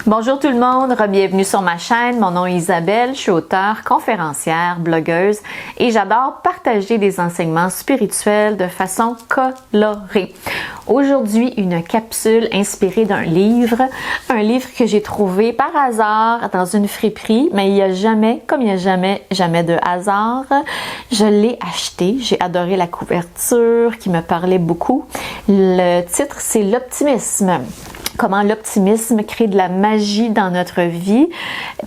Bonjour tout le monde, bienvenue sur ma chaîne. Mon nom est Isabelle, je suis auteure, conférencière, blogueuse et j'adore partager des enseignements spirituels de façon colorée. Aujourd'hui, une capsule inspirée d'un livre, un livre que j'ai trouvé par hasard dans une friperie, mais il n'y a jamais de hasard. Je l'ai acheté, j'ai adoré la couverture qui me parlait beaucoup. Le titre, c'est L'optimisme. Comment l'optimisme crée de la magie dans notre vie,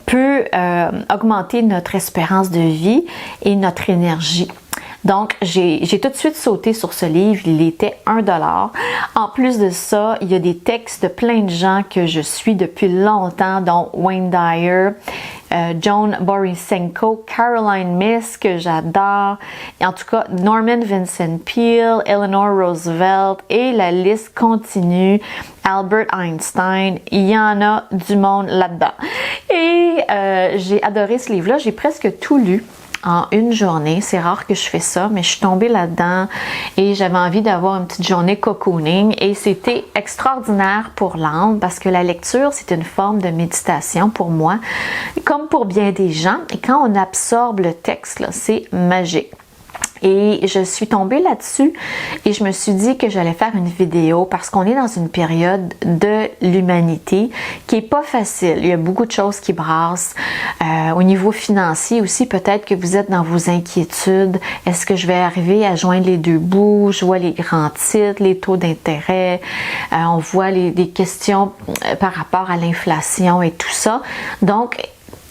peut augmenter notre espérance de vie et notre énergie. Donc, j'ai tout de suite sauté sur ce livre, il était $1. En plus de ça, il y a des textes de plein de gens que je suis depuis longtemps, dont Wayne Dyer, Joan Borysenko, Caroline Myss, que j'adore, en tout cas Norman Vincent Peale, Eleanor Roosevelt, et la liste continue, Albert Einstein, il y en a du monde là-dedans. Et j'ai adoré ce livre-là, j'ai presque tout lu en une journée. C'est rare que je fais ça, mais je suis tombée là-dedans et j'avais envie d'avoir une petite journée cocooning et c'était extraordinaire pour l'âme parce que la lecture, c'est une forme de méditation pour moi, comme pour bien des gens. Et quand on absorbe le texte, là, c'est magique. Et je suis tombée là-dessus et je me suis dit que j'allais faire une vidéo parce qu'on est dans une période de l'humanité qui est pas facile. Il y a beaucoup de choses qui brassent. Au niveau financier aussi, peut-être que vous êtes dans vos inquiétudes. Est-ce que je vais arriver à joindre les deux bouts? Je vois les grands titres, les taux d'intérêt. On voit des questions par rapport à l'inflation et tout ça. Donc,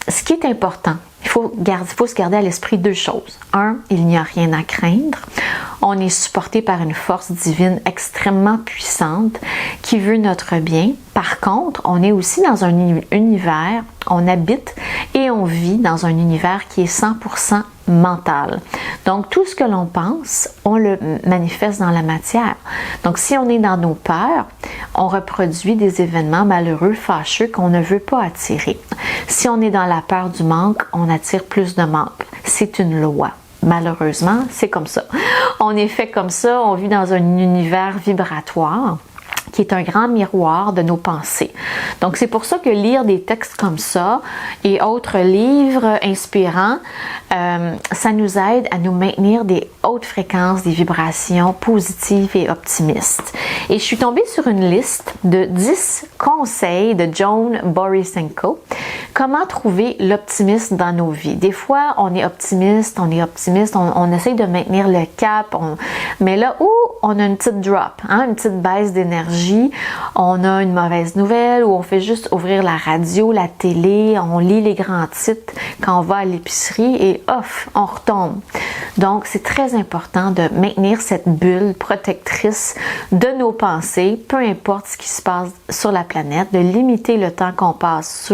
ce qui est important, il faut se garder à l'esprit deux choses. Un, il n'y a rien à craindre. On est supporté par une force divine extrêmement puissante qui veut notre bien. Par contre, on est aussi dans un univers, on habite et on vit dans un univers qui est 100% mental. Donc, tout ce que l'on pense, on le manifeste dans la matière. Donc, si on est dans nos peurs, on reproduit des événements malheureux, fâcheux qu'on ne veut pas attirer. Si on est dans la peur du manque, on attire plus de manque. C'est une loi. Malheureusement, c'est comme ça. On est fait comme ça, on vit dans un univers vibratoire qui est un grand miroir de nos pensées. Donc, c'est pour ça que lire des textes comme ça et autres livres inspirants, ça nous aide à nous maintenir des hautes fréquences, des vibrations positives et optimistes. Et je suis tombée sur une liste de 10 conseils de Joan Borysenko. Comment trouver l'optimisme dans nos vies? Des fois, on est optimiste, on essaye de maintenir le cap, mais là où on a une petite drop, une petite baisse d'énergie, on a une mauvaise nouvelle ou on fait juste ouvrir la radio, la télé, on lit les grands titres quand on va à l'épicerie et off, on retombe. Donc, c'est très important de maintenir cette bulle protectrice de nos pensées, peu importe ce qui se passe sur la planète, de limiter le temps qu'on passe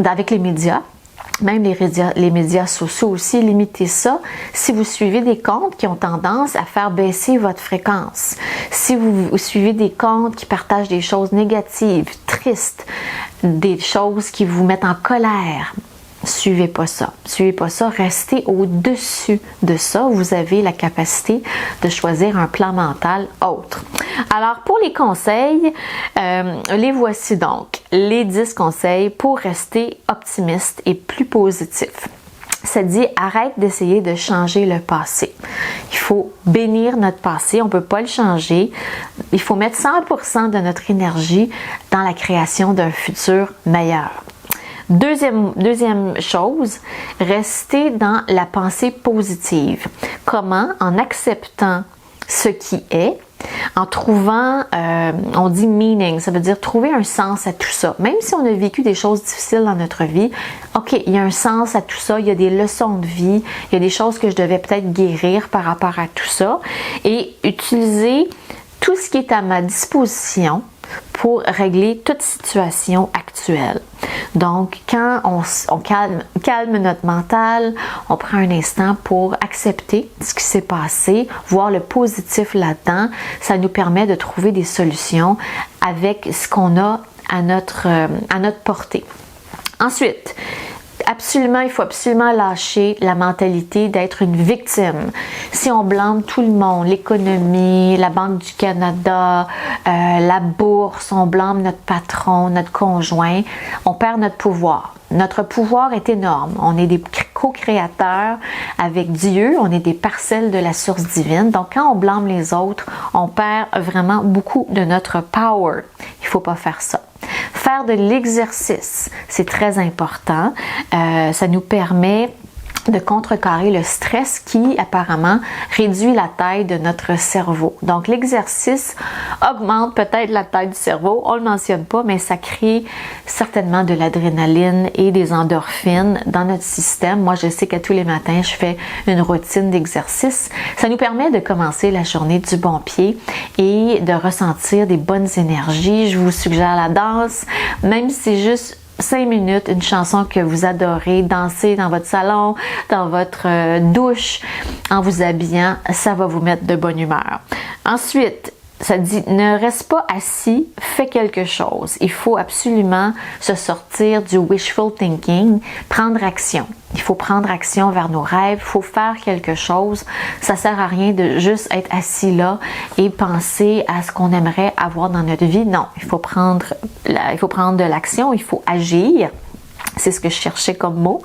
avec les médias. Même les médias sociaux aussi, limitez ça. Si vous suivez des comptes qui ont tendance à faire baisser votre fréquence, si vous suivez des comptes qui partagent des choses négatives, tristes, des choses qui vous mettent en colère, suivez pas ça. Suivez pas ça. Restez au-dessus de ça. Vous avez la capacité de choisir un plan mental autre. Alors, pour les conseils, les voici donc. Les 10 conseils pour rester optimiste et plus positif. Ça dit, arrête d'essayer de changer le passé. Il faut bénir notre passé, on ne peut pas le changer. Il faut mettre 100% de notre énergie dans la création d'un futur meilleur. Deuxième chose, rester dans la pensée positive. Comment? En acceptant ce qui est, en trouvant, on dit meaning, ça veut dire trouver un sens à tout ça. Même si on a vécu des choses difficiles dans notre vie, ok, il y a un sens à tout ça, il y a des leçons de vie, il y a des choses que je devais peut-être guérir par rapport à tout ça et utiliser tout ce qui est à ma disposition pour régler toute situation actuelle. Donc, quand on calme notre mental, on prend un instant pour accepter ce qui s'est passé, voir le positif là-dedans, ça nous permet de trouver des solutions avec ce qu'on a à notre portée. Ensuite, il faut absolument lâcher la mentalité d'être une victime. Si on blâme tout le monde, l'économie, la Banque du Canada, la bourse, on blâme notre patron, notre conjoint, on perd notre pouvoir. Notre pouvoir est énorme. On est des co-créateurs avec Dieu, on est des parcelles de la source divine. Donc, quand on blâme les autres, on perd vraiment beaucoup de notre power. Il ne faut pas faire ça. Faire de l'exercice, c'est très important. Ça nous permet de contrecarrer le stress qui apparemment réduit la taille de notre cerveau. Donc l'exercice augmente peut-être la taille du cerveau, on le mentionne pas, mais ça crée certainement de l'adrénaline et des endorphines dans notre système. Moi, je sais qu'à tous les matins, je fais une routine d'exercice. Ça nous permet de commencer la journée du bon pied et de ressentir des bonnes énergies. Je vous suggère la danse, même si c'est juste 5 minutes, une chanson que vous adorez, danser dans votre salon, dans votre douche, en vous habillant, ça va vous mettre de bonne humeur. Ensuite, ça dit, ne reste pas assis, fais quelque chose. Il faut absolument se sortir du wishful thinking, prendre action. Il faut prendre action vers nos rêves, il faut faire quelque chose. Ça sert à rien de juste être assis là et penser à ce qu'on aimerait avoir dans notre vie. Non, il faut prendre de l'action, il faut agir. C'est ce que je cherchais comme mot.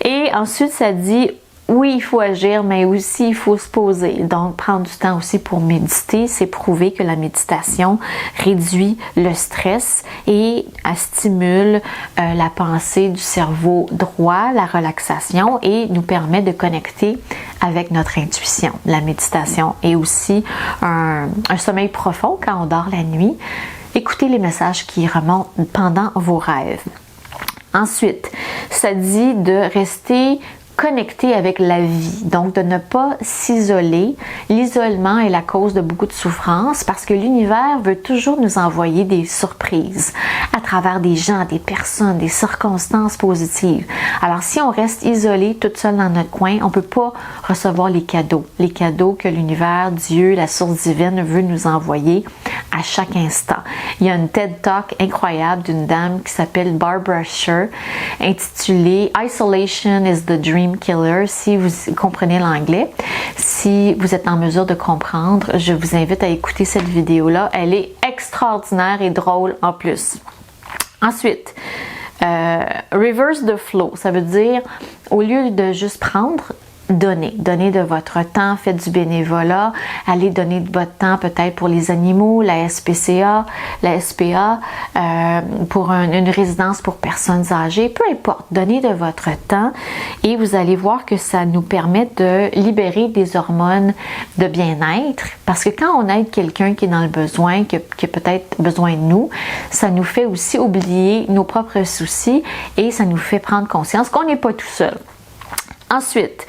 Et ensuite, ça dit, oui, il faut agir, mais aussi il faut se poser. Donc, prendre du temps aussi pour méditer. C'est prouvé que la méditation réduit le stress et elle stimule la pensée du cerveau droit, la relaxation et nous permet de connecter avec notre intuition. La méditation est aussi un sommeil profond quand on dort la nuit. Écoutez les messages qui remontent pendant vos rêves. Ensuite, ça dit de rester connecté avec la vie, donc de ne pas s'isoler. L'isolement est la cause de beaucoup de souffrance parce que l'univers veut toujours nous envoyer des surprises à travers des gens, des personnes, des circonstances positives. Alors si on reste isolé toute seule dans notre coin, on ne peut pas recevoir les cadeaux que l'univers, Dieu, la source divine veut nous envoyer à chaque instant. Il y a une TED Talk incroyable d'une dame qui s'appelle Barbara Sher, intitulée Isolation is the Dream Killer. Si vous comprenez l'anglais, si vous êtes en mesure de comprendre, je vous invite à écouter cette vidéo-là. Elle est extraordinaire et drôle en plus. Ensuite, reverse the flow, ça veut dire au lieu de juste prendre, donnez de votre temps, faites du bénévolat, allez donner de votre temps peut-être pour les animaux, la SPCA, la SPA, pour une résidence pour personnes âgées, peu importe, donnez de votre temps et vous allez voir que ça nous permet de libérer des hormones de bien-être parce que quand on aide quelqu'un qui est dans le besoin, qui a peut-être besoin de nous, ça nous fait aussi oublier nos propres soucis et ça nous fait prendre conscience qu'on n'est pas tout seul. Ensuite,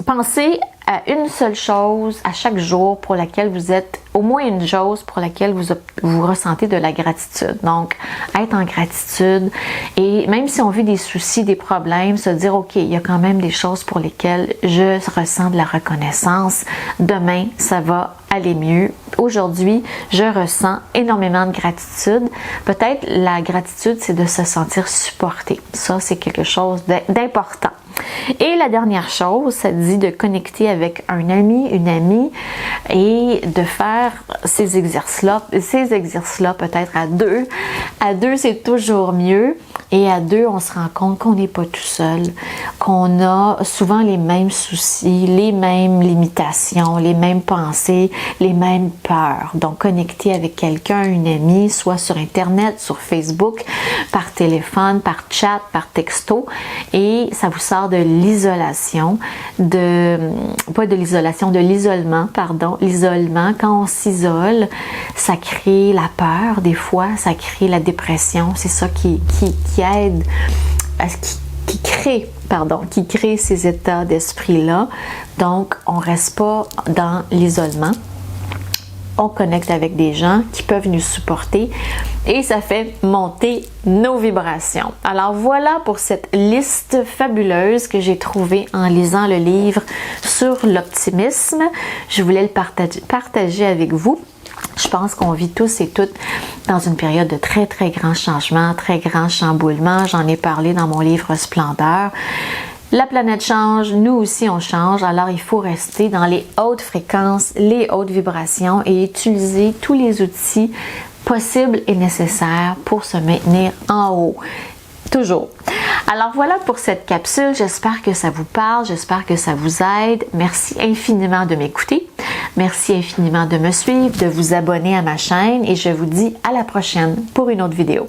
pensez à une seule chose à chaque jour pour laquelle vous êtes, au moins une chose pour laquelle vous ressentez de la gratitude. Donc, être en gratitude et même si on vit des soucis, des problèmes, se dire, OK, il y a quand même des choses pour lesquelles je ressens de la reconnaissance. Demain, ça va aller mieux. Aujourd'hui, je ressens énormément de gratitude. Peut-être la gratitude, c'est de se sentir supporté. Ça, c'est quelque chose d'important. Et la dernière chose, ça dit de connecter avec un ami, une amie et de faire ces exercices-là peut-être à deux. À deux, c'est toujours mieux. Et à deux, on se rend compte qu'on n'est pas tout seul, qu'on a souvent les mêmes soucis, les mêmes limitations, les mêmes pensées, les mêmes peurs. Donc, connecter avec quelqu'un, une amie, soit sur Internet, sur Facebook, par téléphone, par chat, par texto, et ça vous sort de l'isolation, de l'isolement, pardon. L'isolement, quand on s'isole, ça crée la peur, des fois, ça crée la dépression. C'est ça qui aide, qui crée ces états d'esprit-là. Donc, on ne reste pas dans l'isolement. On connecte avec des gens qui peuvent nous supporter et ça fait monter nos vibrations. Alors voilà pour cette liste fabuleuse que j'ai trouvée en lisant le livre sur l'optimisme. Je voulais le partager avec vous. Je pense qu'on vit tous et toutes dans une période de très, très grands changements, très grands chamboulements. J'en ai parlé dans mon livre Splendeur. La planète change, nous aussi on change, alors il faut rester dans les hautes fréquences, les hautes vibrations et utiliser tous les outils possibles et nécessaires pour se maintenir en haut. Toujours. Alors voilà pour cette capsule, j'espère que ça vous parle, j'espère que ça vous aide. Merci infiniment de m'écouter, merci infiniment de me suivre, de vous abonner à ma chaîne et je vous dis à la prochaine pour une autre vidéo.